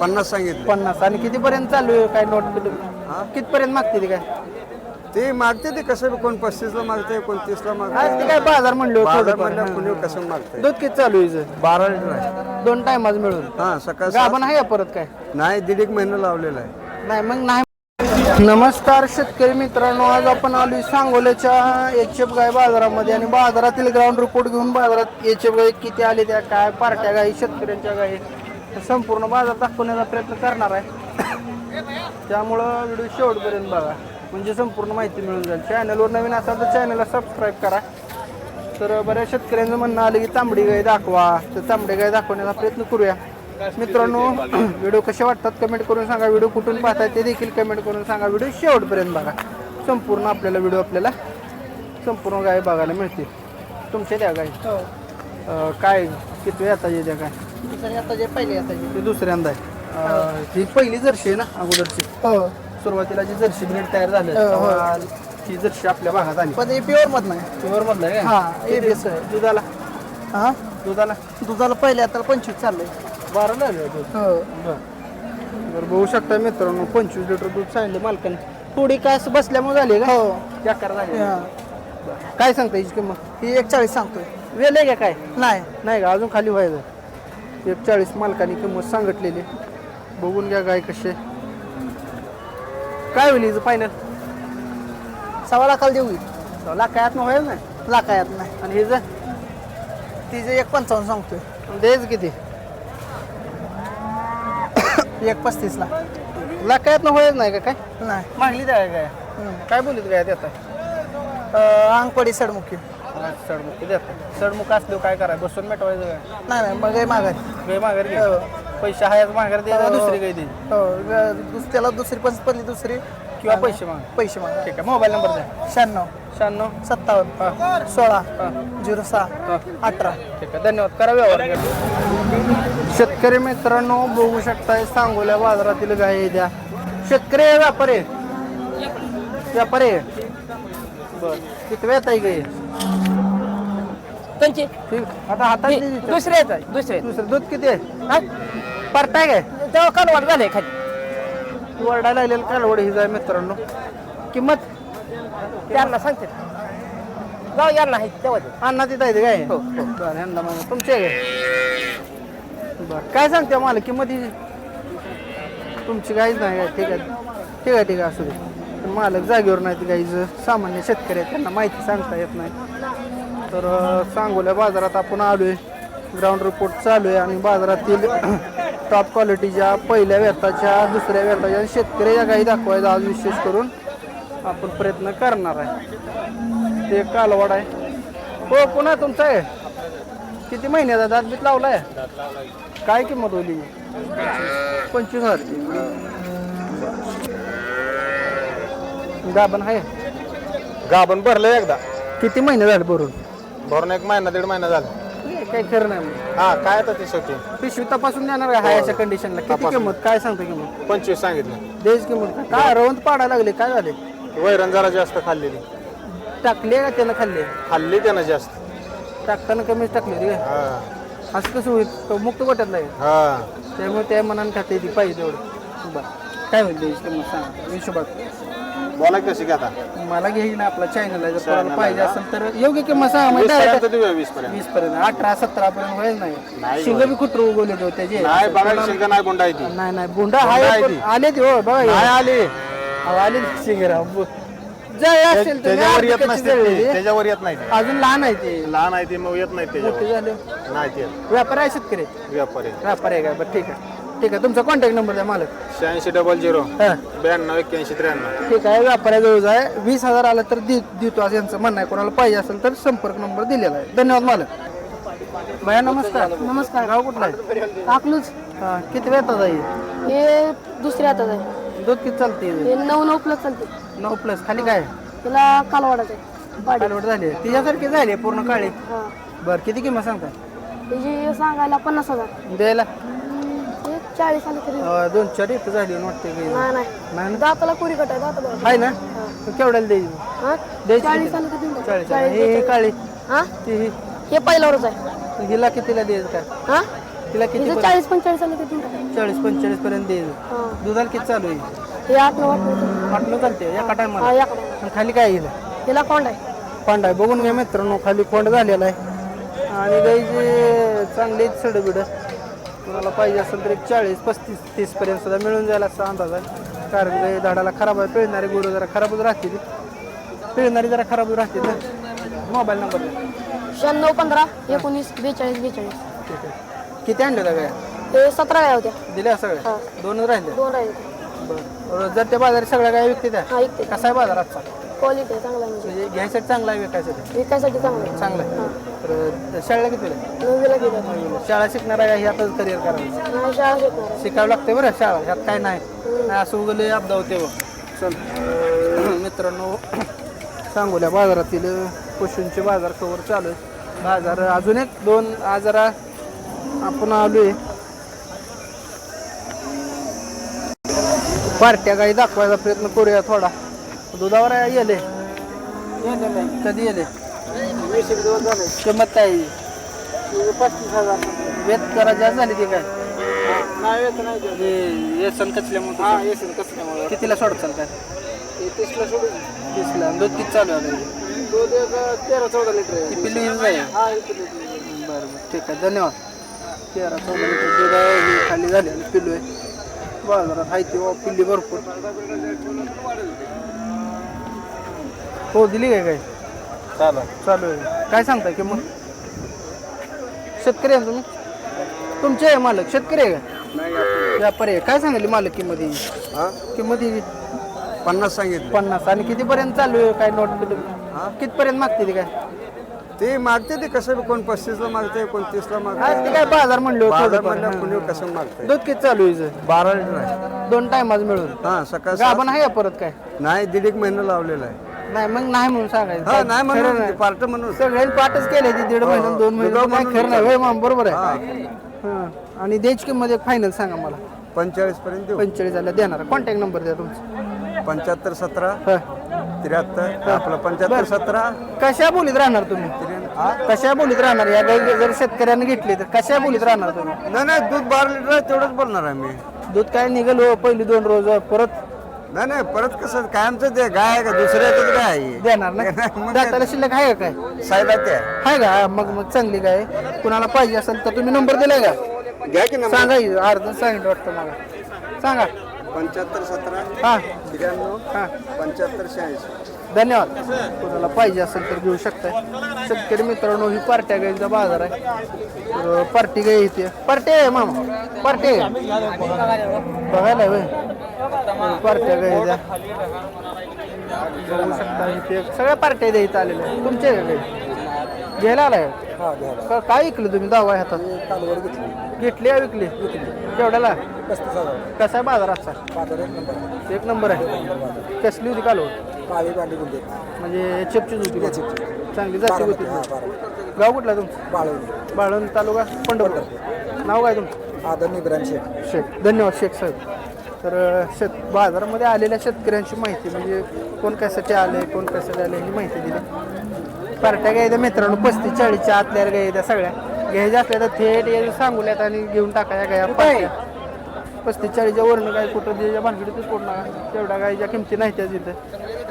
50 सांगितले. 50. आणि कितीपर्यंत चालू आहे काय नोट कितीपर्यंत मागते ती काय ते मागते ते कसं कोण 35ला मागते कोण 30ला आज मागते. ती काय बाजार म्हणले बाजार म्हणलं कुणी कसं मागते. दूध किती चालू आहे 12 लिटर आहे. 2 टायमाच मिळून हा सकाळ गाभण आहे का परत काय नाही 1.5 महिना लावलेला आहे. नाही मग नाही. नमस्कार शेतकरी मित्रांनो, आज आपण आलोय सांगोल्याच्या एचएफ गाय बाजारामध्ये आणि बाजारातील ग्राउंड रिपोर्ट घेऊन बाजारात एचएफ गाय किती आले त्या काय पार्ट्या गाई शेतकऱ्यांच्या गाई संपूर्ण बाजार दाखवण्याचा प्रयत्न करणार आहे. त्यामुळं व्हिडिओ शेवटपर्यंत बघा म्हणजे संपूर्ण माहिती मिळून जाईल. चॅनलवर नवीन असाल तर चॅनलला सबस्क्राईब करा. तर बऱ्याच शेतकऱ्यांचं म्हणणं आलं की तांबडी गाय दाखवा, तर तांबडी गाय दाखवण्याचा प्रयत्न करूया. मित्रांनो व्हिडिओ कसे वाटतात कमेंट करून सांगा. व्हिडिओ कुठून पाहताय ते देखील कमेंट करून सांगा. व्हिडिओ शेवटपर्यंत बघा संपूर्ण आपल्याला संपूर्ण गाय बघायला मिळते. तुमच्या द्या गाय काय किती येताचे त्या काय ती दुसऱ्यांदा आहे. ही पहिली जर्सी आहे ना अगोदरची सुरुवातीला जी जर्सी ब्रीड तयार झालं ती जर्सी आपल्या भागात आली. पण प्युअर मध नाही. प्युअर मधला आहे हा एबीएस आहे. दुधाला हा दुधाला पहिले आता 25 चाललंय. 12 लागले दूध. बरं बघू शकता मित्रांनो 25 लिटर दूध सांगितले मालकाने. थोडी काय असं बसल्यामुळे झाली का जाकार झाली. काय सांगता याची किंमत ही 41 सांगतोय. वेल आहे का काय नाही का अजून खाली व्हायचं. 41 मालकाने किंमत सांगितलेली. बघून घ्या गाय कसे काय होईल हिचं फायनल 1.25 लाखाला देऊ. लाखायात व्हायला नाही लाखायात नाही. आणि हिचं तिचे 1.55 सांगतोय. द्यायचं किती 1.35 ला लाखायात व्हायच नाही का काय नाही. मागली द्या काय काय बोलीत काय देता अंगपडी सडमुखी चढमुख देता. चढमुख असलो काय कराय बसून मिटवायचं काय नाही मग माघारी. गाय माघार घे पैसे हायच माघार दे दुसरी गाय दे त्याला दुसरी पण पडली दुसरी किंवा पैसे माग. माग. ठीक आहे मोबाईल नंबर द्या. 96 96 57 16 06 18. ठीक आहे धन्यवाद. करा व्यवहार. शेतकरी मित्रांनो बघू शकताय सांगोल्या बाजारातील गाय द्या. शेतकरी आहे व्यापारी बर किती वेळ आहे गाय त्यांची ठीक आता हातात दुसरे येत आहे दुसरे दुसरं दूध किती आहे परताय काय तेव्हा कालवाड झाले खाली वरडायला लागलेलं कालवड ही जाय मित्रांनो. किंमत त्यांना सांगते जाऊ यांना आहे तेव्हा अण्णा तिथं आहे काय बरं ह्यांना मग तुमचे काय बरं काय सांगते मला किंमत ही तुमची काहीच नाही काय. ठीक आहे असू दे. पण मालक जागेवर नाही गाईचं सामान्य शेतकरी आहेत त्यांना माहिती सांगता येत नाही. तर सांगोल्या बाजारात आपण आलोय. ग्राउंड रिपोर्ट चालू आहे आणि बाजारातील टॉप क्वालिटीच्या पहिल्या व्यताच्या दुसऱ्या व्यताच्या शेतकऱ्याच्या गाई दाखवायचा आज विशेष करून आपण प्रयत्न करणार आहे. ते कालवाड आहे हो पुन्हा तुमचा आहे किती महिन्याचा दात बीत लावलाय काय किंमत होली 25,000 गाभण आहे. गाभण भरलं एकदा किती महिने झाले भरून 1 महिना 1.5 महिना झाला. काही खरं नाही मग. हा काय तर ते शेवटी पिशवी तपासून देणार का हायच्या कंडिशनला किती किंमत काय सांगतो किंमत 25 सांगितलं. द्यायची किंमत काय रवंत पाडायला लागले काय झाले वैरण जरा जास्त खाल्लेली टाकले का त्यानं खाल्ली त्यानं जास्त टाकताना कमीच टाकले रे हा असं कसं होईल तो मुक्त गोट्यातला आहे हा त्यामुळे त्या मनाने खाते ती पाहिजे तेवढं बरं काय होईल द्यायची किंमत सांगा हिशोबात बोला कशी घ्या आता मला घेईल ना आपला चॅनल आहे जर कोणाला पाहिजे असेल तर योग्य किंमत सांगा माहिती आहे का? 20 पर्यंत 20 पर्यंत 18 17 पर्यंत होईल नाही शिंग बी कुठं उगवले तो त्याचे नाही बघा शिंग नाही गुंडा आहे ती नाही बुंडा हाय पण आले ते हो बघा नाही आली आले शिंगराव जळ असेल तर त्याच्यावर येत कच्ची नसते जळली ते, ती. त्याच्यावर येत नाही ते. अजून लहान आहे ते लहान आहे ते मग येत नाही मोठे त्याच्यावर झाले नाही ते व्यापार आहे शेतकरी व्यापारी व्यापार आहे का बरं ठीक आहे तुमचा कॉन्टॅक्ट नंबर द्या मालक 8600 हां 92 81 93. ठीक आहे व्यापाऱ्याजवळ आहे 20,000 आलं तर देतो असं यांचं म्हणणं आहे. कोणाला पाहिजे असेल तर संपर्क नंबर दिलेला आहे. धन्यवाद मालक. भैया नमस्कार गाव कुठला आहे अकलूज हां किती वेळात आहे हे दुसऱ्या हातात आहे. दूध किती चालते हे 9 प्लस चालते. 9+ खाली काय त्याला कालवाडाच आहे. कालवड झाली तिच्यासारखी झाली पूर्ण काळी हा बरं किती किंमत सांगता त्याची सांगायला 50,000 द्यायला हे 40 आले तरी 2-4 इथं झाली वाटते काही नाही नाही ना दाताला कुरी कट आहे दाताला आहे ना केवढ्याला द्यायची हा द्यायची 40 आले तरी 40 ही काळी हा ती हे पहिल्यावरच आहे. हिला कितीला द्यायचं काय हा तिला किती तिचं पर्यंत? 40-45 आलं ते तुमचं 40-45 पर्यंत द्यायचं. हां दुधाला किती चालू आहे? हे 8-9 8 चालते एका हा टायमाला. याकडे खाली काय येईल? हिला कोंड आहे कोंड आहे बघून घ्या मित्रांनो, खाली कोंड झालेला आहे आणि गाईचे चांगले सडबिड कुणाला पाहिजे असेल तर एक 40-35-30 पर्यंत सुद्धा मिळून जाईल असा अंदाज आहे. कारण गाई झाडाला खराब आहे, पिळणारी गुरु जरा खराबच राहते, पिळणारी जरा खराबच राहते. मोबाईल नंबर द्या. 96-15-19-42-42. ठीक आहे. किती आणले होत्या गाया? हे 17 गाय होत्या. दिल्या सगळ्या? हा. 2 राहिले. 2 राहिले. बरं. जर त्या बाजारात सगळ्या गाय विकते त्या? हा ऐकते. कसा आहे बाजार आजचा? क्वालिटी आहे चांगला आहे म्हणजे म्हणजे घ्यायसाठी चांगला आहे, विकायसाठी विकायसाठी चांगला आहे. चांगलं आहे. तर शाळेला किती वेळ? 9वीला गेलं शाळा शिकणार आहे हे आताच करिअर करायचं? नाही शाळा शिकणार शिकावं लागते बरं शाळा, ह्यात काय नाही. नाही असं उगले अपदा होते व. चल मित्रांनो, सांगोल्या बाजारातील पशूंचे बाजार कवर चालू आहे. बाजार अजून एक 2 आजारा आपण आलोय. पार्ट्या गाई दाखवायचा प्रयत्न करूया थोडा. दुधावर येले कधी येले? 20 दिवस झाले. किंमत काय? 35,000. वेत जरा जास्त झाली ती काय? नाही वेत नाही. येसन कचल्यामुळे. हा येसन कचल्यामुळे. कितीला सोडचाल काय? 30ला सोडून. 30ला. दूध किती चालू आहे? दूध 13-14 लिटर आहे. ती पिल्ली येऊन जाईल. हा बरं बरं ठीक आहे, धन्यवाद. 13-14 लिटर दूध आहे. ही खाली झाली आणि पिल्लू आहे बाजारात. आहे ती पिल्ली भरपूर. हो दिली काय? चालू आहे. काय सांगताय किंमत? शेतकरी आहे तुम्ही? तुमचे आहे मालक? शेतकरी आहे का? व्यापारी आहे. काय सांगितली मालक किंमत? किंमत 50 सांगितलं. 50. आणि कितीपर्यंत चालू आहे? काय नोट कितीपर्यंत मागते ती? काय ते मागते ते कसं बी, कोण 35ला मागते, कोण 30ला आज मागते. ते काय बाजार म्हणले बाजार म्हणल्या कुणी कसं मागते. दूध किती चालू आहे? 12 लिटर आहे. 2 टायमाच मिळून. हा सकाळ गाभण आहे परत काय? नाही, 1.5 महिना लावलेला आहे. नाही मग नाही म्हणून सांगायचं. हा नाही खरं म्हणून पार्ट म्हणून सगळ्यांनी पाठच केले ती 1.5 महिना 2 महिने. काय खरं नाही. माम बरोबर आहे. हां. आणि द्यायची किंमत एक फायनल सांगा मला. 45 पर्यंत देऊ. 45 झाल्या देणार. कॉन्टॅक्ट नंबर द्या तुमचा. 75-17 हां. 73 आपलं 75-17. कशा बोलीत राहणार तुम्ही? कशा बोलीत राहणार? या गाई जर शेतकऱ्यांनी घेतली तर कशा बोलीत राहणार तुम्ही? नाही दूध 12 लिटर आहे तेवढंच बोलणार आहे मी. दूध काय निघाल हो पहिली 2 रोज परत नाही परत कसं कायमचं ते गाय आहे का दुसऱ्याच गाय आहे? देणार ना? मग दाताला शिल्लक आहे का काय? साहेब आहे आहे का? मग चांगली गाय. कुणाला पाहिजे असेल तर तुम्ही नंबर दिलाय का? घ्या की नंबर. सांगा की. अर्ध सांगितलं वाटतं मला. सांगा. 75-17 हां 93 हां. 75-86. धन्यवाद. कोणाला पाहिजे असेल तर घेऊ शकताय. शेतकरी मित्रांनो, ही पार्ट्या गाईचा बाजार आहे. तर पार्टी गाई येते. पार्टी आहे मामा? पार्टी आहे बघायला होय. पार्ट्या गाईच्या बघू शकता. इथे सगळ्या पार्ट्या द्यायचं आलेल्या आहे. तुमचे गाई घ्यायला आलाय? काय विकलं तुम्ही? दावा हातात घेतली आहे? विकली? केवढ्याला? कसा आहे बाजार आजचा? 1 नंबर आहे. कसली होती कालवड? म्हणजे चेपचीच होती. चांगली जाती होती. गाव कुठला तुमचं? बाळवण तालुका पंढरपूर. नाव काय तुमचं? आदरणीय इब्राहिम शेख. धन्यवाद शेख साहेब. तर बाजारामध्ये आलेल्या शेतकऱ्यांची माहिती म्हणजे कोण कशासाठी आले, कोण कशासाठी आले ही माहिती दिली. पार्ट्या घ्यायच्या मित्रांनो 35-40च्या आतल्या घ्यायच्या सगळ्या घ्यायच्या असल्या तर थेट सांगूल्यात आणि घेऊन टाकायच्या गाया. पार्ट्या 35-40च्या वरनं काय कुठं द्यायच्या भानगडीतच कोण नका. तेवढ्या गायच्या किमती नाही त्या तिथं.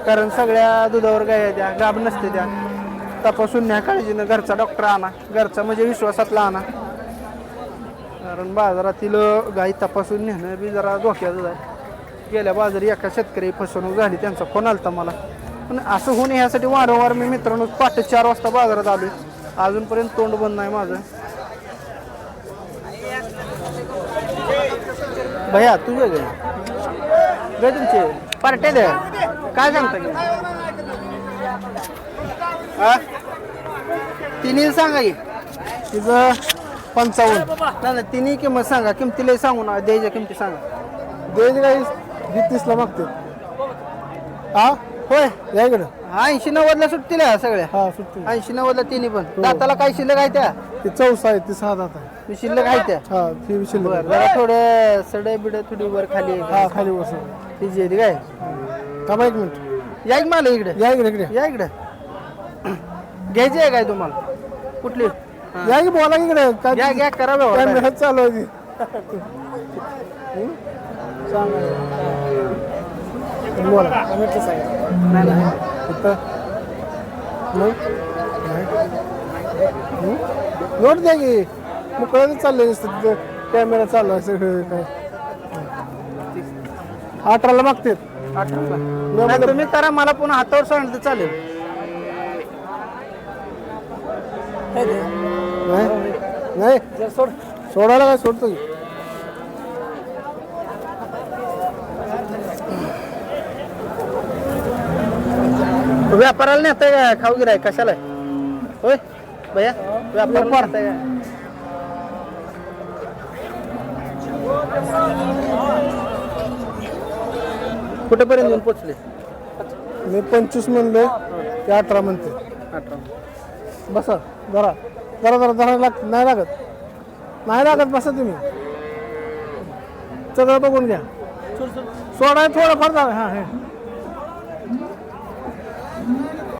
कारण सगळ्या दुधावर गाय द्या, गाभ नसते त्या. तपासून न्या काळजीनं. घरचा डॉक्टर आणा. घरचा म्हणजे विश्वासातला आणा. कारण बाजारातील गाई तपासून नेणं बी जरा धोक्याचं आहे. गेल्या बाजारी एका शेतकरी फसवणूक झाली, त्यांचा फोन आलता मला. पण असं होणे ह्यासाठी वारंवार मी मित्रांनो 4 वाजता बाजारात आलो. अजूनपर्यंत तोंड बंद नाही माझं. भैया तुझे गे तुमचे पार्ट्या द्या. काय सांगता की? हा तिन्ही सांगा की. तिचं 55. नाही तिन्ही किंमत सांगा. किमतीला सांगू ना. द्यायच्या किमती सांगा. द्यायची काही 30ला मागते. हा होय या इकडं. 80-90ला सुट्टीला सगळ्या. हा सुट्टी 80-90ला तिन्ही पण. दाताला काय शिल्लक आहे त्या? ते 4 आहे ते 6 दात आहे. ती शिल्लक आहे त्या? हा ती शिल्लक. बरं जरा थोडं सडे बिडे थोडी वर खाली. हा खाली बस. तिची येते काय? थांबा 1 मिनिट. या की मला इकडे. या इकडे इकडे. या इकडे. घ्यायची आहे काय तुम्हाला? कुठली? या की बोला इकडे काय घ्या घ्या करा व्यवहार कॅमेरा चालू आहे बोला नाही नाही इथं नोट द्या की मुकळ्यात चाललंय नुसतं कॅमेरा चालू आहे सगळं काय 18ला मागते नाही, तुम्ही करा मला पुन्हा हातावर सांगितलं तर चालेल. नाही सोडायला काय सोडतो की व्यापाराला नेताय का खाऊ गिराय कशाला होय भैया व्यापार नेताय का कुठेपर्यंत येऊन पोचले मी 25 म्हणलोय ते 18 म्हणते 18. बसा जरा जरा जरा जरा नाही लागत बसा तुम्ही सगळं बघून घ्या सोडाय थोडं फार हां हां